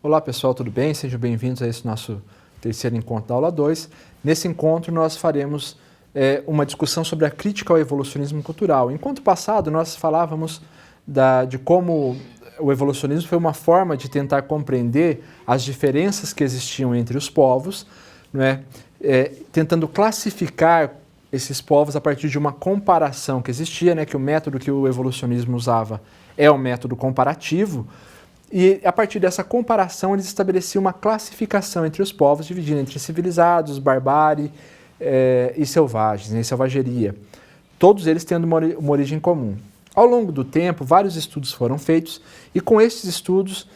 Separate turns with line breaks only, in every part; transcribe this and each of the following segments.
Olá pessoal, tudo bem? Sejam bem-vindos a esse nosso terceiro encontro da aula 2. Nesse encontro nós faremos uma discussão sobre a crítica ao evolucionismo cultural. Enquanto passado nós falávamos de como o evolucionismo foi uma forma de tentar compreender as diferenças que existiam entre os povos, não é? Tentando classificar esses povos a partir de uma comparação que existia, né? Que o método que o evolucionismo usava é o método comparativo. E a partir dessa comparação eles estabeleciam uma classificação entre os povos, dividindo entre civilizados, barbárie e selvagens, né, selvageria. Todos eles tendo uma origem comum. Ao longo do tempo, vários estudos foram feitos e com esses estudos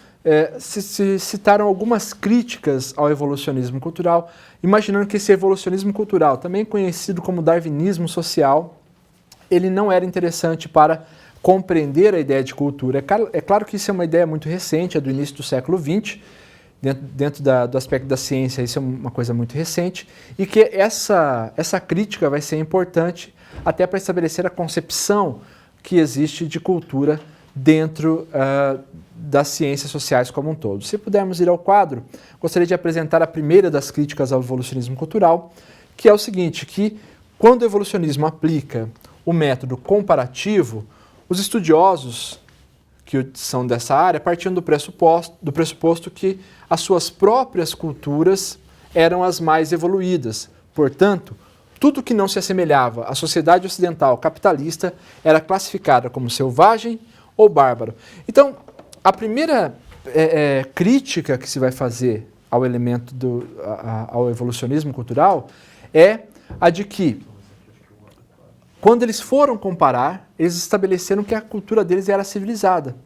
se citaram algumas críticas ao evolucionismo cultural, imaginando que esse evolucionismo cultural, também conhecido como darwinismo social, ele não era interessante para compreender a ideia de cultura. É claro que isso é uma ideia muito recente, é do início do século XX, dentro do aspecto da ciência, isso é uma coisa muito recente, e que essa crítica vai ser importante até para estabelecer a concepção que existe de cultura dentro das ciências sociais como um todo. Se pudermos ir ao quadro, gostaria de apresentar a primeira das críticas ao evolucionismo cultural, que é o seguinte, que quando o evolucionismo aplica o método comparativo, os estudiosos que são dessa área partiam do pressuposto que as suas próprias culturas eram as mais evoluídas. Portanto, tudo que não se assemelhava à sociedade ocidental capitalista era classificada como selvagem ou bárbaro. Então, a primeira crítica que se vai fazer ao elemento ao evolucionismo cultural é a de que quando eles foram comparar, eles estabeleceram que a cultura deles era civilizada.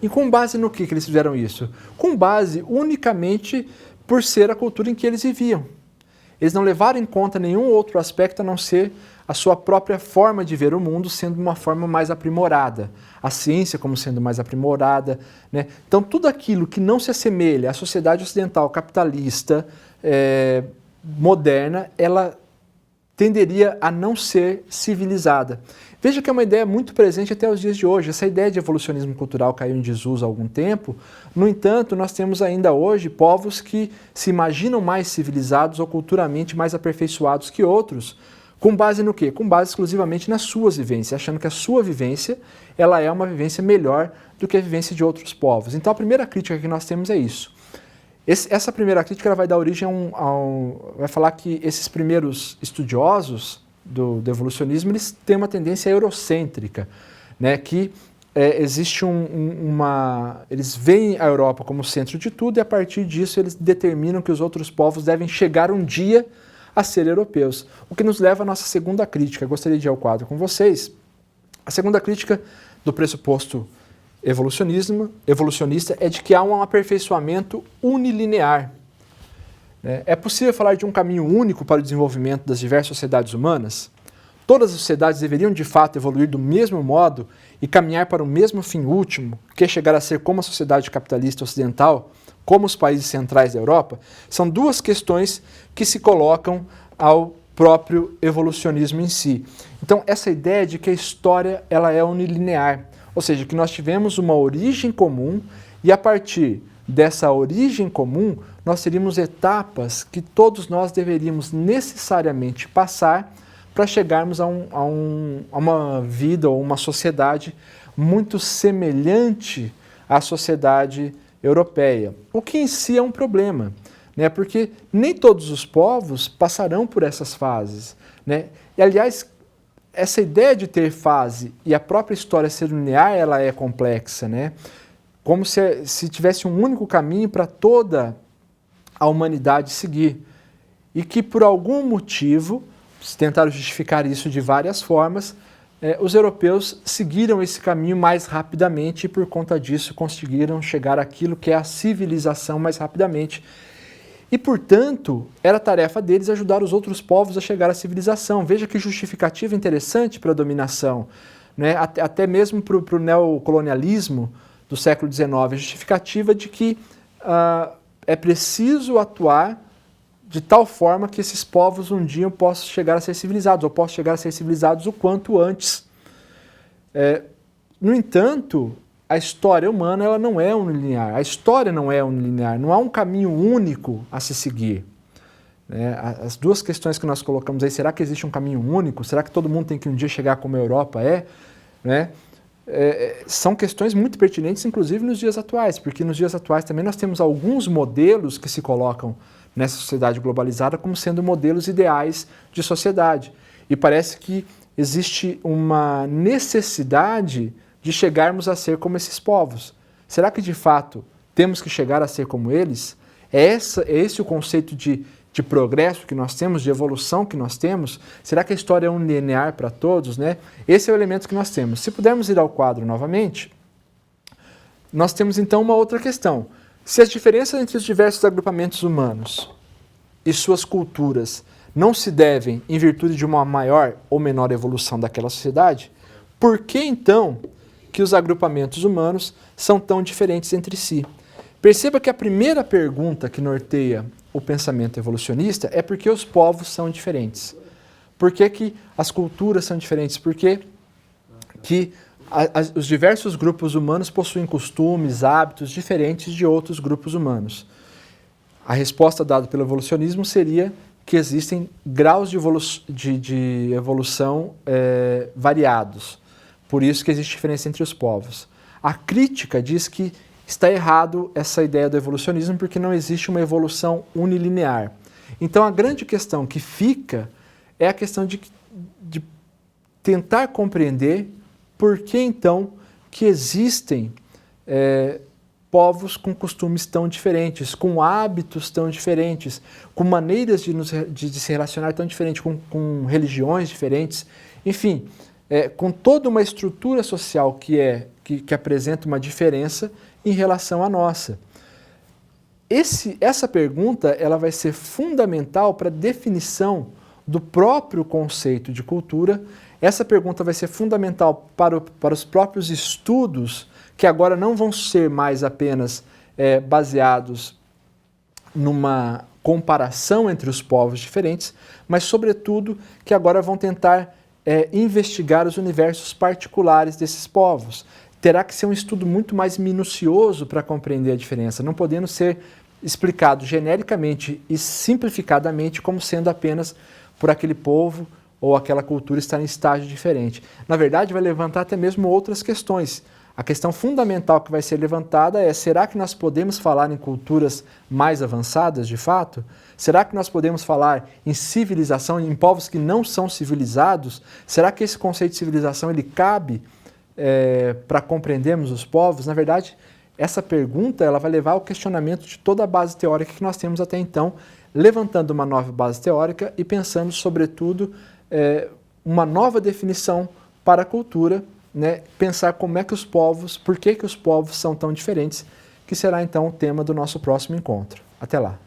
E com base no que eles fizeram isso? Com base unicamente por ser a cultura em que eles viviam. Eles não levaram em conta nenhum outro aspecto a não ser a sua própria forma de ver o mundo sendo uma forma mais aprimorada. A ciência como sendo mais aprimorada, né? Então, tudo aquilo que não se assemelha à sociedade ocidental capitalista moderna, ela tenderia a não ser civilizada. Veja que é uma ideia muito presente até os dias de hoje. Essa ideia de evolucionismo cultural caiu em desuso há algum tempo. No entanto, nós temos ainda hoje povos que se imaginam mais civilizados ou culturalmente mais aperfeiçoados que outros. Com base no quê? Com base exclusivamente nas suas vivências, achando que a sua vivência ela é uma vivência melhor do que a vivência de outros povos. Então, a primeira crítica que nós temos é isso. Essa primeira crítica ela vai dar origem vai falar que esses primeiros estudiosos do evolucionismo eles têm uma tendência eurocêntrica, né, que existe eles veem a Europa como centro de tudo e a partir disso eles determinam que os outros povos devem chegar um dia a ser europeus. O que nos leva à nossa segunda crítica. Eu gostaria de ir ao quadro com vocês. A segunda crítica do pressuposto evolucionista é de que há um aperfeiçoamento unilinear. É possível falar de um caminho único para o desenvolvimento das diversas sociedades humanas? Todas as sociedades deveriam de fato evoluir do mesmo modo e caminhar para o mesmo fim último, que é chegar a ser como a sociedade capitalista ocidental, como os países centrais da Europa? São duas questões que se colocam ao próprio evolucionismo em si. Então, essa ideia de que a história ela é unilinear, ou seja, que nós tivemos uma origem comum e a partir dessa origem comum nós teríamos etapas que todos nós deveríamos necessariamente passar para chegarmos a uma vida ou uma sociedade muito semelhante à sociedade europeia, o que em si é um problema, né? Porque nem todos os povos passarão por essas fases, né? E, aliás, essa ideia de ter fase e a própria história ser linear, ela é complexa, né? Como se tivesse um único caminho para toda a humanidade seguir. E que por algum motivo, tentaram justificar isso de várias formas, os europeus seguiram esse caminho mais rapidamente e por conta disso conseguiram chegar àquilo que é a civilização mais rapidamente. E, portanto, era tarefa deles ajudar os outros povos a chegar à civilização. Veja que justificativa interessante para a dominação, né? Até mesmo para o neocolonialismo do século XIX, a justificativa de que é preciso atuar de tal forma que esses povos um dia possam chegar a ser civilizados, ou possam chegar a ser civilizados o quanto antes. No entanto, a história humana ela não é unilinear, a história não é unilinear, não há um caminho único a se seguir. As duas questões que nós colocamos aí, será que existe um caminho único? Será que todo mundo tem que um dia chegar como a Europa é? São questões muito pertinentes, inclusive nos dias atuais, porque nos dias atuais também nós temos alguns modelos que se colocam nessa sociedade globalizada como sendo modelos ideais de sociedade. E parece que existe uma necessidade de chegarmos a ser como esses povos. Será que de fato temos que chegar a ser como eles? É esse o conceito de progresso que nós temos, de evolução que nós temos? Será que a história é linear para todos, né? Esse é o elemento que nós temos. Se pudermos ir ao quadro novamente, nós temos então uma outra questão. Se as diferenças entre os diversos agrupamentos humanos e suas culturas não se devem em virtude de uma maior ou menor evolução daquela sociedade, por que então que os agrupamentos humanos são tão diferentes entre si? Perceba que a primeira pergunta que norteia o pensamento evolucionista é por que os povos são diferentes. Por que as culturas são diferentes? Por que os diversos grupos humanos possuem costumes, hábitos diferentes de outros grupos humanos? A resposta dada pelo evolucionismo seria que existem graus de evolução variados. Por isso que existe diferença entre os povos. A crítica diz que está errado essa ideia do evolucionismo porque não existe uma evolução unilinear. Então a grande questão que fica é a questão de tentar compreender por que então que existem povos com costumes tão diferentes, com hábitos tão diferentes, com maneiras de se relacionar tão diferentes, com religiões diferentes, enfim, com toda uma estrutura social que apresenta uma diferença em relação à nossa. Essa pergunta ela vai ser fundamental para a definição do próprio conceito de cultura. Essa pergunta vai ser fundamental para os próprios estudos, que agora não vão ser mais apenas baseados numa comparação entre os povos diferentes, mas, sobretudo, que agora vão tentar investigar os universos particulares desses povos. Terá que ser um estudo muito mais minucioso para compreender a diferença, não podendo ser explicado genericamente e simplificadamente como sendo apenas por aquele povo ou aquela cultura estar em estágio diferente. Na verdade, vai levantar até mesmo outras questões. A questão fundamental que vai ser levantada é: será que nós podemos falar em culturas mais avançadas, de fato? Será que nós podemos falar em civilização, em povos que não são civilizados? Será que esse conceito de civilização ele cabe para compreendermos os povos? Na verdade, essa pergunta ela vai levar ao questionamento de toda a base teórica que nós temos até então, levantando uma nova base teórica e pensando, sobretudo, uma nova definição para a cultura, né? Pensar como é que os povos, por que os povos são tão diferentes, que será então o tema do nosso próximo encontro. Até lá!